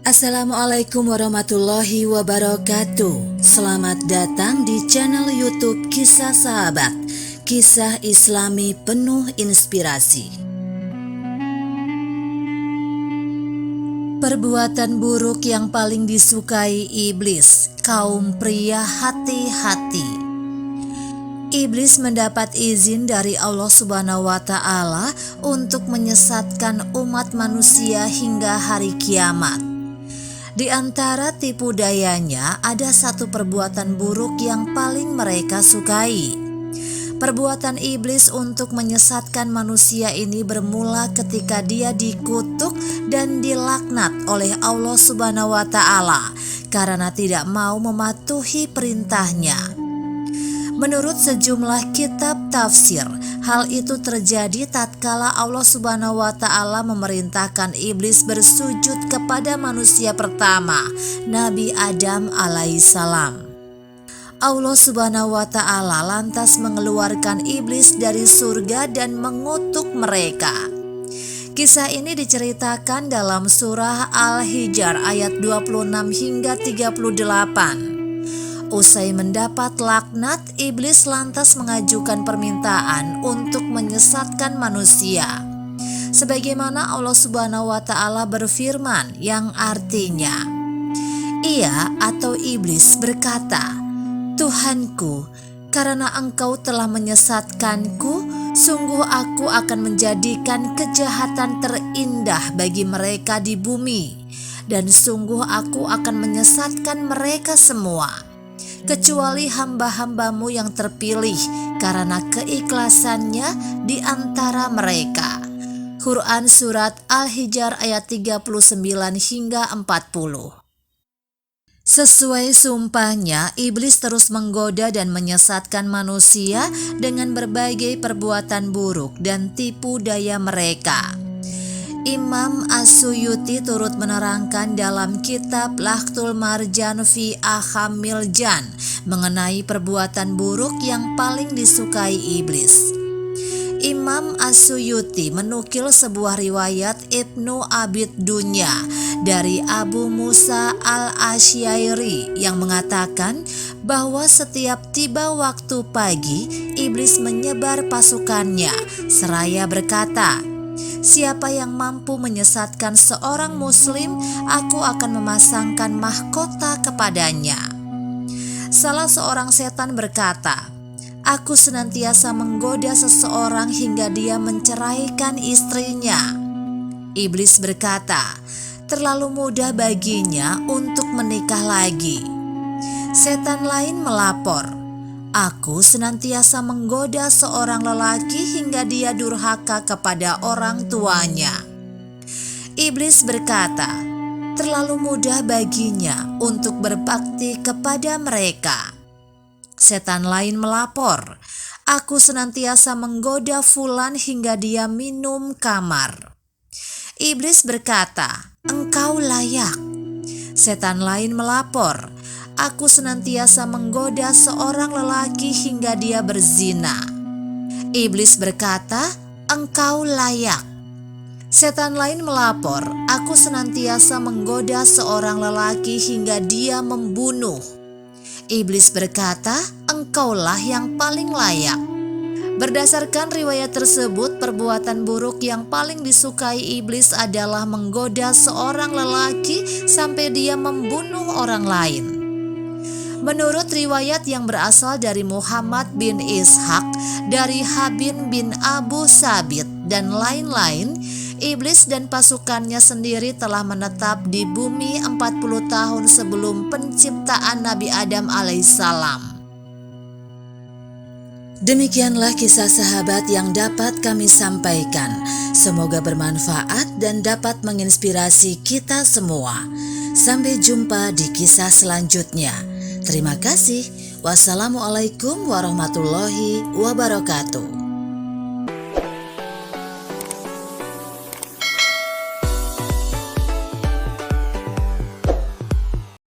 Assalamualaikum warahmatullahi wabarakatuh. Selamat datang di channel YouTube Kisah Sahabat, kisah Islami penuh inspirasi. Perbuatan buruk yang paling disukai iblis, kaum pria hati-hati. Iblis mendapat izin dari Allah Subhanahu wa Ta'ala untuk menyesatkan umat manusia hingga hari kiamat. Di antara tipu dayanya ada satu perbuatan buruk yang paling mereka sukai. Perbuatan iblis untuk menyesatkan manusia ini bermula ketika dia dikutuk dan dilaknat oleh Allah Subhanahu wa Ta'ala karena tidak mau mematuhi perintahnya. Menurut sejumlah kitab tafsir, hal itu terjadi tatkala Allah Subhanahu wa Ta'ala memerintahkan iblis bersujud kepada manusia pertama, Nabi Adam alaihissalam. Allah Subhanahu wa Ta'ala lantas mengeluarkan iblis dari surga dan mengutuk mereka. Kisah ini diceritakan dalam surah Al-Hijr ayat 26 hingga 38. Usai mendapat laknat, iblis lantas mengajukan permintaan untuk menyesatkan manusia. Sebagaimana Allah Subhanahu wa Ta'ala berfirman yang artinya, ia atau iblis berkata, "Tuhanku, karena engkau telah menyesatkanku, sungguh aku akan menjadikan kejahatan terindah bagi mereka di bumi, dan sungguh aku akan menyesatkan mereka semua, kecuali hamba-hambamu yang terpilih karena keikhlasannya di antara mereka." Quran Surat Al-Hijr ayat 39 hingga 40. Sesuai sumpahnya, iblis terus menggoda dan menyesatkan manusia dengan berbagai perbuatan buruk dan tipu daya mereka. Imam As-Suyuti turut menerangkan dalam kitab Lahtul Marjan fi Ahamil Jan mengenai perbuatan buruk yang paling disukai iblis. Imam As-Suyuti menukil sebuah riwayat Ibnu Abid Dunya dari Abu Musa Al-Asy'ari yang mengatakan bahwa setiap tiba waktu pagi, iblis menyebar pasukannya seraya berkata, "Siapa yang mampu menyesatkan seorang muslim, aku akan memasangkan mahkota kepadanya." Salah seorang setan berkata, "Aku senantiasa menggoda seseorang hingga dia menceraikan istrinya." Iblis berkata, "Terlalu mudah baginya untuk menikah lagi." Setan lain melapor, "Aku senantiasa menggoda seorang lelaki hingga dia durhaka kepada orang tuanya." Iblis berkata, "Terlalu mudah baginya untuk berbakti kepada mereka." Setan lain melapor, "Aku senantiasa menggoda fulan hingga dia minum kamar." Iblis berkata, "Engkau layak." Setan lain melapor, "Aku senantiasa menggoda seorang lelaki hingga dia berzina." Iblis berkata, "Engkau layak." Setan lain melapor, "Aku senantiasa menggoda seorang lelaki hingga dia membunuh." Iblis berkata, "Engkaulah yang paling layak." Berdasarkan riwayat tersebut, perbuatan buruk yang paling disukai iblis adalah menggoda seorang lelaki sampai dia membunuh orang lain. Menurut riwayat yang berasal dari Muhammad bin Ishaq, dari Habib bin Abu Sabit, dan lain-lain, iblis dan pasukannya sendiri telah menetap di bumi 40 tahun sebelum penciptaan Nabi Adam alaihissalam. Demikianlah kisah sahabat yang dapat kami sampaikan. Semoga bermanfaat dan dapat menginspirasi kita semua. Sampai jumpa di kisah selanjutnya. Terima kasih. Wassalamualaikum warahmatullahi wabarakatuh.